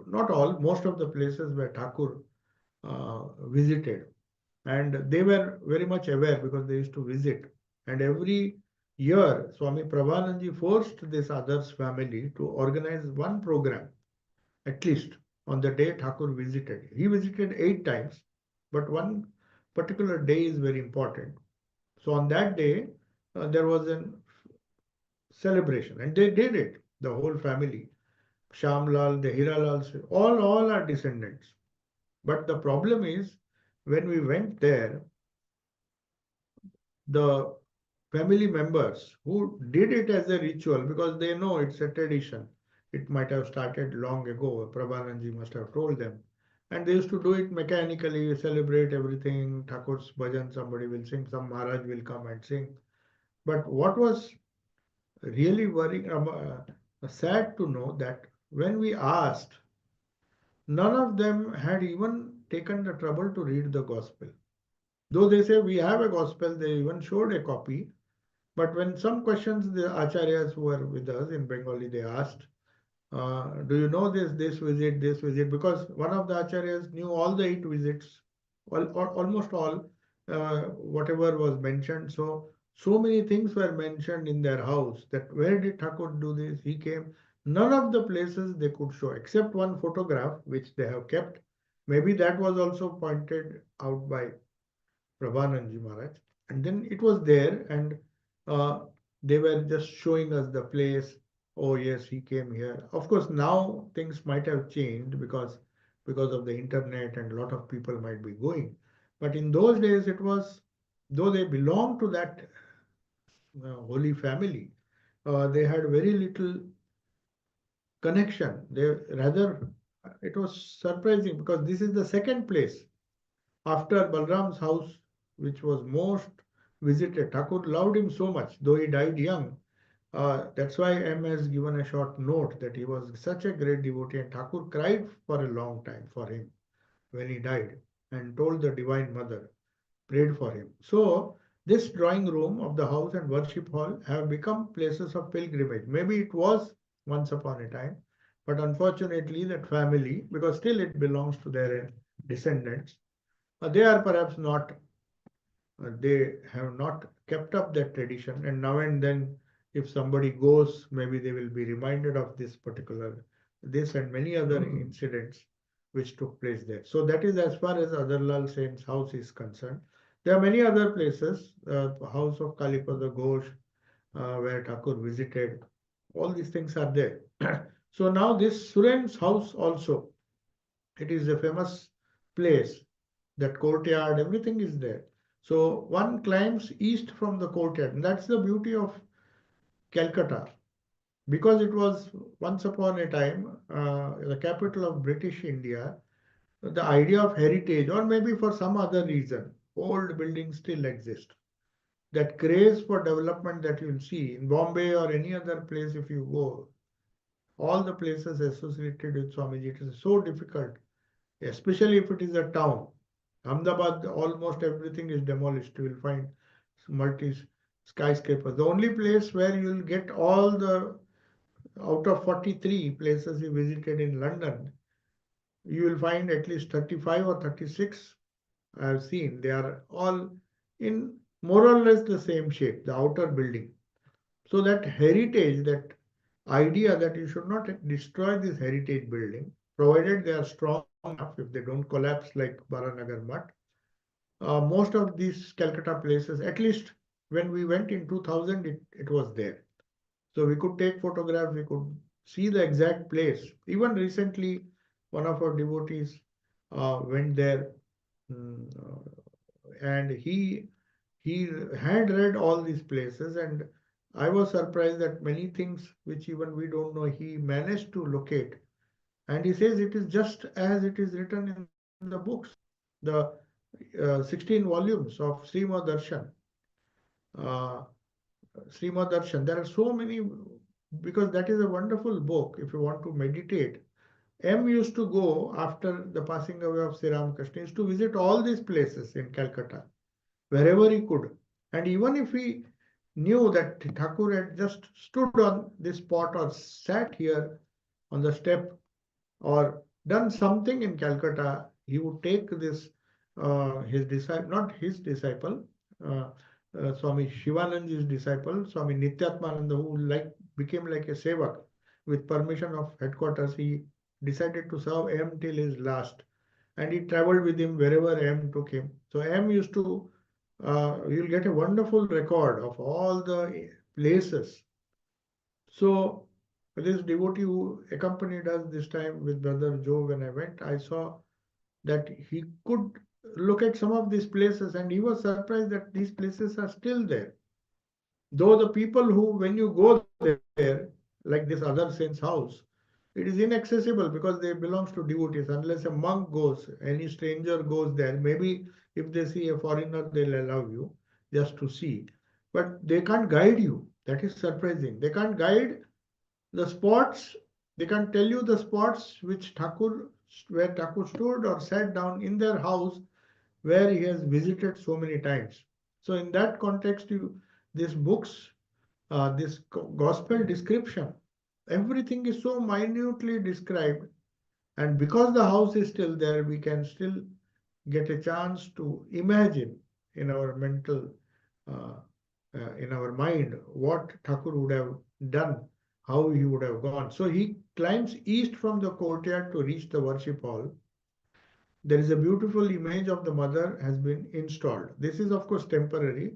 not all, most of the places where Thakur visited. And they were very much aware because they used to visit. And every year, Swami Prabhananji forced this others family to organize one program, at least on the day Thakur visited. He visited 8 times, but one particular day is very important. So on that day, there was a celebration, and they did it. The whole family, Shamlal, the Hiralal, all are descendants. But the problem is, when we went there, the family members who did it as a ritual because they know it's a tradition. It might have started long ago. Prabhananji must have told them. And they used to do it mechanically, celebrate everything. Thakur's bhajan, somebody will sing, some Maharaj will come and sing. But what was really worrying, sad to know that when we asked, none of them had even taken the trouble to read the gospel. Though they say we have a gospel, they even showed a copy. But when some questions the acharyas who were with us in Bengali, they asked, do you know this visit? Because one of the acharyas knew all the 8 visits, almost all, whatever was mentioned. So many things were mentioned in their house that where did Thakur do this? He came. None of the places they could show except one photograph which they have kept. Maybe that was also pointed out by Prabhananji Maharaj. And then it was there, and uh, they were just showing us the place. Oh yes, he came here. Of course, now things might have changed because of the internet and a lot of people might be going. But in those days, it was though they belonged to that holy family, they had very little connection. They rather it was surprising because this is the second place after Balram's house, which was most visited. Thakur loved him so much, though he died young. That's why M has given a short note that he was such a great devotee, and Thakur cried for a long time for him when he died and told the Divine Mother, prayed for him. So, this drawing room of the house and worship hall have become places of pilgrimage. Maybe it was once upon a time, but unfortunately, that family, because still it belongs to their descendants, they are perhaps not, they have not kept up that tradition. And now and then, if somebody goes, maybe they will be reminded of this and many other incidents which took place there. So that is as far as Adarlal Sen's house is concerned. There are many other places, house of Kalipada Ghosh, where Thakur visited. All these things are there. So now this Suren's house also, it is a famous place. That courtyard, everything is there. So one climbs east from the courtyard, and that's the beauty of Calcutta, because it was once upon a time the capital of British India. The idea of heritage, or maybe for some other reason, old buildings still exist. That craze for development that you'll see in Bombay or any other place, if you go, all the places associated with Swamiji, it is so difficult, especially if it is a town. Ahmedabad, almost everything is demolished. You will find multi skyscrapers. The only place where you will get all the out of 43 places we visited in London, you will find at least 35 or 36 I have seen. They are all in more or less the same shape, the outer building. So that heritage, that idea that you should not destroy this heritage building, provided they are strong enough, if they don't collapse like Baranagar Mutt, most of these Calcutta places, at least when we went in 2000, it was there. So we could take photographs, we could see the exact place. Even recently, one of our devotees went there, and he had read all these places, and I was surprised that many things which even we don't know, he managed to locate. And he says it is just as it is written in the books. the 16 volumes of Uh, Srimad Darshan. There are so many, because that is a wonderful book if you want to meditate. M used to go after the passing away of Sri Ramakrishna, used to visit all these places in Calcutta, wherever he could. And even if he knew that Thakur had just stood on this spot or sat here on the step or done something in Calcutta, he would take this, his disciple, not his disciple, uh, Swami Shivananda's disciple, Swami Nityatmananda, who became like a sevak with permission of headquarters. He decided to serve M till his last, and he traveled with him wherever M took him. So M used to, you'll get a wonderful record of all the places. So this devotee who accompanied us this time with Brother Joe, when I went, I saw that he could look at some of these places and he was surprised that these places are still there. Though the people who, when you go there, like this other saint's house, it is inaccessible because they belongs to devotees. Unless a monk goes, any stranger goes there, maybe if they see a foreigner, they'll allow you just to see. But they can't guide you. That is surprising. They can't guide the spots. They can tell you the spots which Thakur, where Thakur stood or sat down in their house where he has visited so many times. So in that context, these books, this gospel description, everything is so minutely described. And because the house is still there, we can still get a chance to imagine in our mental, uh, in our mind, what Thakur would have done, how he would have gone. So he climbs east from the courtyard to reach the worship hall. There is a beautiful image of the mother has been installed. This is of course temporary.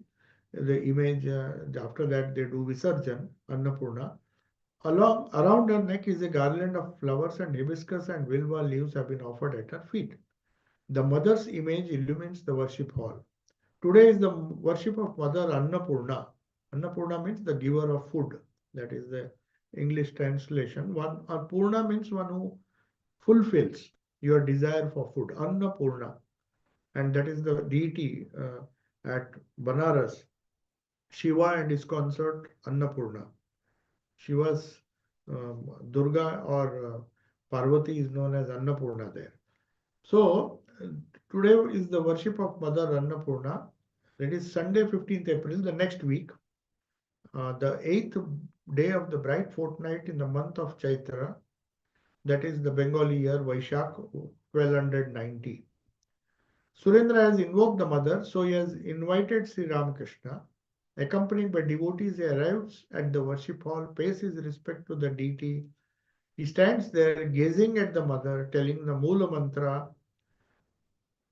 The image, after that they do Visarjan, Annapurna. Around her neck is a garland of flowers, and hibiscus and vilva leaves have been offered at her feet. The mother's image illumines the worship hall. Today is the worship of Mother Annapurna. Annapurna means the giver of food. That is the English translation. One Purna means one who fulfills your desire for food. Annapurna, and that is the deity at Banaras. Shiva and his consort Annapurna. Shiva's Durga or Parvati is known as Annapurna there. So today is the worship of Mother Annapurna. That is Sunday, 15th April, the next week, the 8th day of the bright fortnight in the month of Chaitra. That is the Bengali year Vaishak 1290. Surendra has invoked the mother, so he has invited Sri Ramakrishna. Accompanied by devotees, he arrives at the worship hall, pays his respect to the deity. He stands there gazing at the mother, telling the Mula Mantra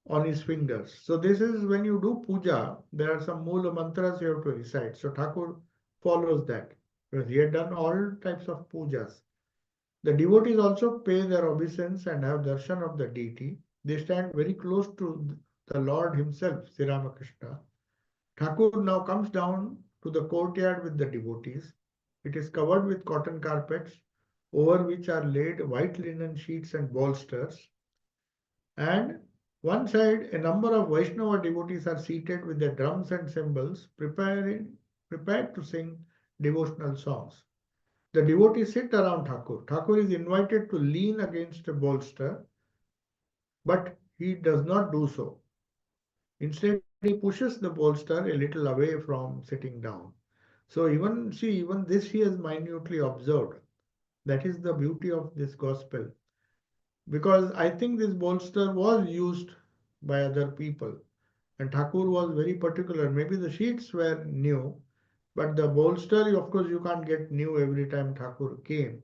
on his fingers. So this is when you do puja, there are some Mula Mantras you have to recite. So Thakur follows that because he had done all types of pujas. The devotees also pay their obeisance and have darshan of the deity. They stand very close to the Lord himself, Sri Ramakrishna. Thakur now comes down to the courtyard with the devotees. It is covered with cotton carpets, over which are laid white linen sheets and bolsters. And one side, a number of Vaishnava devotees are seated with their drums and cymbals, prepared to sing devotional songs. The devotees sit around Thakur. Thakur is invited to lean against a bolster, but he does not do so. Instead, he pushes the bolster a little away from sitting down. So even this he has minutely observed. That is the beauty of this gospel. Because I think this bolster was used by other people. And Thakur was very particular. Maybe the sheets were new, but the bolster, of course, you can't get new every time Thakur came.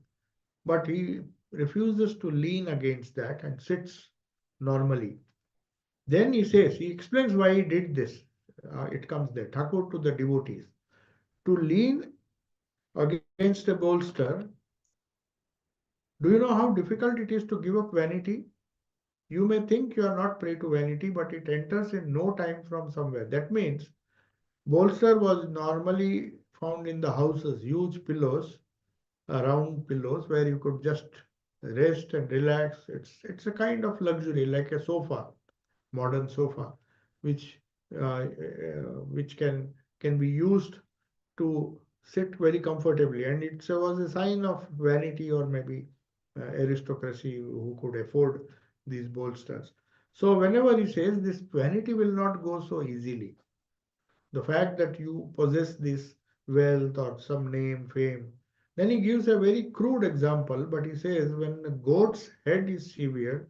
But he refuses to lean against that and sits normally. Then he explains why he did this. It comes there, Thakur to the devotees. To lean against a bolster, do you know how difficult it is to give up vanity? You may think you are not prey to vanity, but it enters in no time from somewhere. That means bolster was normally found in the houses, huge pillows, round pillows where you could just rest and relax. It's a kind of luxury like a sofa. modern sofa, which which can be used to sit very comfortably, and it was a sign of vanity or maybe aristocracy who could afford these bolsters. So whenever he says this vanity will not go so easily, the fact that you possess this wealth or some name, fame, then he gives a very crude example, but he says when a goat's head is severed,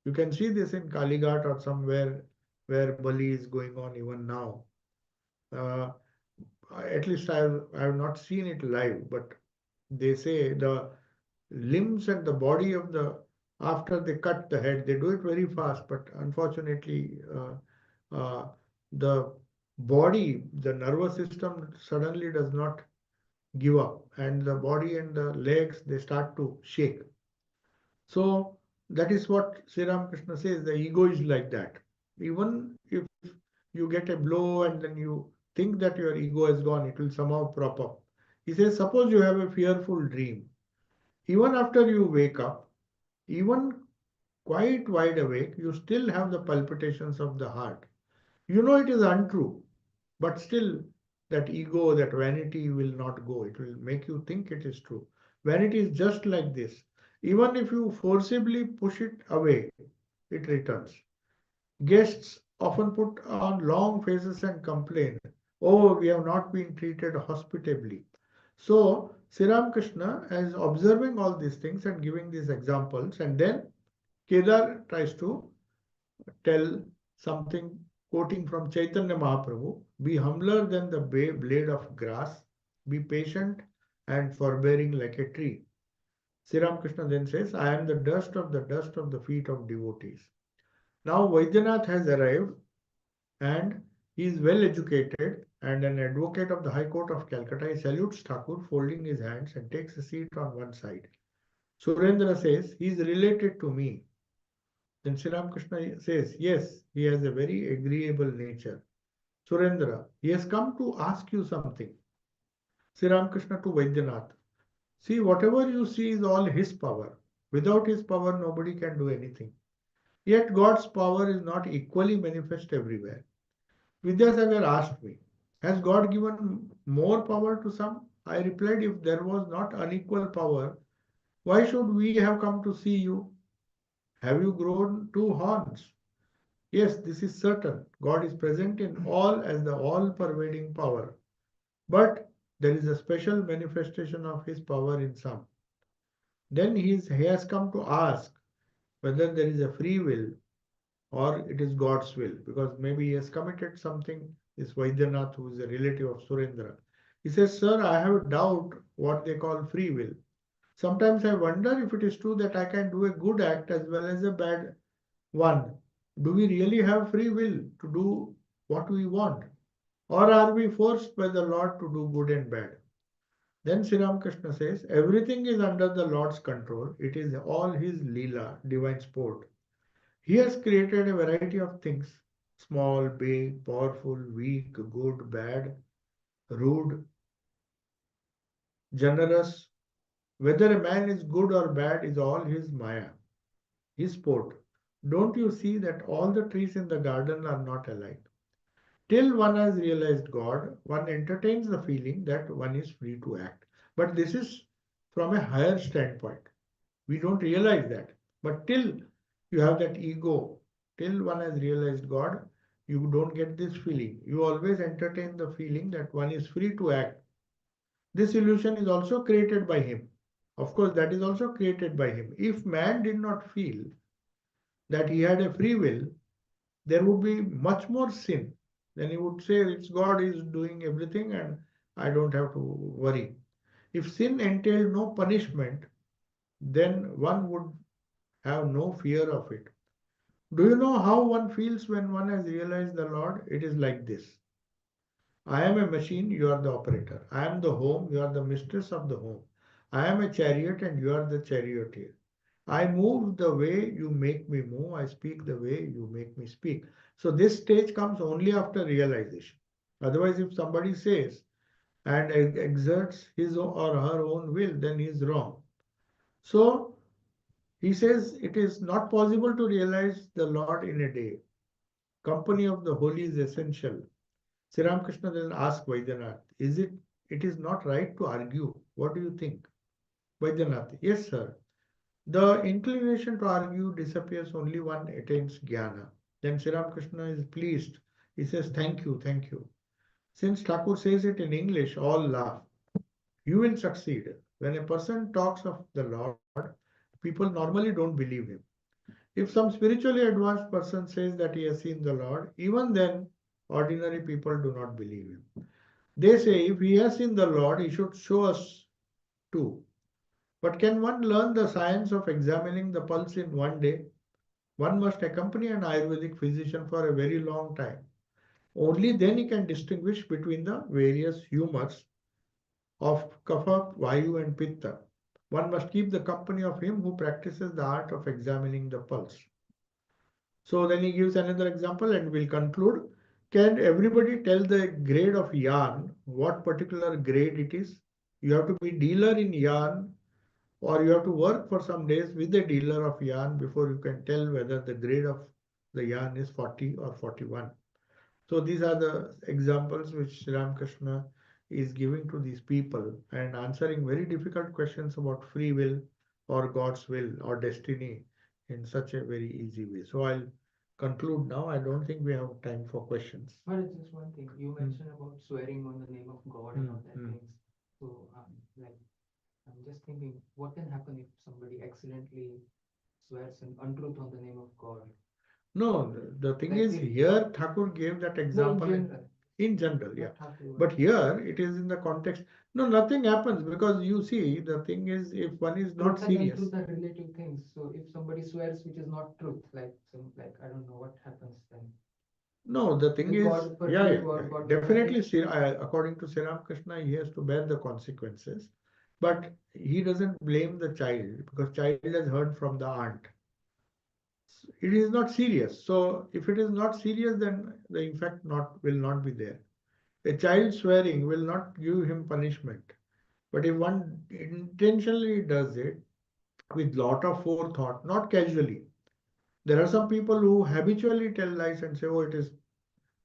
you can see this in Kalighat or somewhere where Bali is going on even now. Uh, at least I have not seen it live, but they say the limbs and the body of the after they cut the head, they do it very fast, but unfortunately, the body, the nervous system suddenly does not give up, and the body and the legs they start to shake. So that is what Sri Ramakrishna says. The ego is like that. Even if you get a blow and then you think that your ego is gone, it will somehow prop up. He says, suppose you have a fearful dream. Even after you wake up, even quite wide awake, you still have the palpitations of the heart. You know it is untrue, but still that ego, that vanity will not go. It will make you think it is true. Vanity is just like this. Even if you forcibly push it away, it returns. Guests often put on long faces and complain, oh, we have not been treated hospitably. So, Sri Krishna is observing all these things and giving these examples, and then Kedar tries to tell something, quoting from Chaitanya Mahaprabhu, be humbler than the blade of grass, be patient and forbearing like a tree. Sri Krishna then says, I am the dust of the feet of devotees. Now Vaidyanath has arrived, and he is well educated and an advocate of the High Court of Calcutta. He salutes Thakur, folding his hands, and takes a seat on one side. Surendra says, he is related to me. Then Sri Krishna says, yes, he has a very agreeable nature. Surendra, he has come to ask you something. Sri Krishna to Vaidyanath, see, whatever you see is all his power. Without his power, nobody can do anything. Yet God's power is not equally manifest everywhere. Vidyasagar asked me, has God given more power to some? I replied, if there was not unequal power, why should we have come to see you? Have you grown two horns? Yes, this is certain. God is present in all as the all pervading power. But there is a special manifestation of his power in some. Then he has come to ask whether there is a free will or it is God's will, because maybe he has committed something. This Vaidyanath, who is a relative of Surendra, he says, sir, I have a doubt what they call free will. Sometimes I wonder if it is true that I can do a good act as well as a bad one. Do we really have free will to do what we want? Or are we forced by the Lord to do good and bad? Then Sri Ramakrishna says, everything is under the Lord's control. It is all his Leela, divine sport. He has created a variety of things, small, big, powerful, weak, good, bad, rude, generous. Whether a man is good or bad is all his Maya, his sport. Don't you see that all the trees in the garden are not alike? Till one has realized God, one entertains the feeling that one is free to act. But this is from a higher standpoint. We don't realize that. But till you have that ego, till one has realized God, you don't get this feeling. You always entertain the feeling that one is free to act. This illusion is also created by him. Of course, that is also created by him. If man did not feel that he had a free will, there would be much more sin. Then he would say, it's God is doing everything and I don't have to worry. If sin entailed no punishment, then one would have no fear of it. Do you know how one feels when one has realized the Lord? It is like this. I am a machine, you are the operator. I am the home, you are the mistress of the home. I am a chariot and you are the charioteer. I move the way you make me move. I speak the way you make me speak. So this stage comes only after realization. Otherwise, if somebody says and exerts his or her own will, then he is wrong. So he says it is not possible to realize the Lord in a day. Company of the holy is essential. Sri Ramakrishna then asked Vaidyanath, it is not right to argue. What do you think? Vaidyanath, yes, sir. The inclination to argue disappears only one attains jnana. Then Sri Ramakrishna is pleased. He says, thank you, thank you. Since Thakur says it in English, all laugh. You will succeed. When a person talks of the Lord, people normally don't believe him. If some spiritually advanced person says that he has seen the Lord, even then, ordinary people do not believe him. They say if he has seen the Lord, he should show us too. But can one learn the science of examining the pulse in one day? One must accompany an Ayurvedic physician for a very long time. Only then he can distinguish between the various humors of kapha, vayu, and pitta. One must keep the company of him who practices the art of examining the pulse. So then he gives another example and we'll conclude. Can everybody tell the grade of yarn, what particular grade it is? You have to be dealer in yarn or you have to work for some days with a dealer of yarn before you can tell whether the grade of the yarn is 40 or 41. So these are the examples which Sri Ramakrishna is giving to these people and answering very difficult questions about free will or God's will or destiny in such a very easy way. So I'll conclude now. I don't think we have time for questions. But just one thing, you mentioned about swearing on the name of God and all that things. So, like, I'm just thinking, what can happen if somebody accidentally swears an untruth on the name of God? No, the thing Like is if here Thakur gave that no, in example general, in general, yeah. not Thakur, But here it is in the context. No, nothing happens because you see the thing is if one is not truth and serious. untruth are relative things. So if somebody swears which is not truth, like some, like I don't know what happens then. No, the thing With is, God, yeah, particular yeah, God, yeah. God will Definitely, punish. according to Sri Ramakrishna, he has to bear the consequences. But he doesn't blame the child because child has heard from the aunt. It is not serious. So if it is not serious, then the effect not will not be there. A child swearing will not give him punishment. But if one intentionally does it with lot of forethought, not casually, there are some people who habitually tell lies and say, "Oh, it is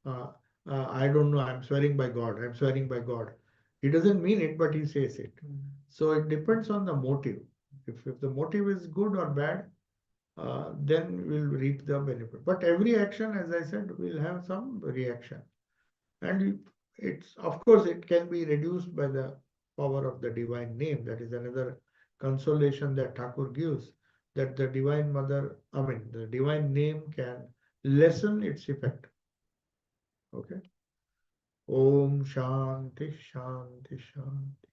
uh, I don't know, I'm swearing by God, I'm swearing by God." He doesn't mean it, but he says it. So it depends on the motive. If the motive is good or bad, then we'll reap the benefit. But every action, as I said, will have some reaction. And it's, of course, it can be reduced by the power of the divine name. That is another consolation that Thakur gives, that the divine mother, I mean, the divine name can lessen its effect. Okay. Om Shanti Shanti Shanti.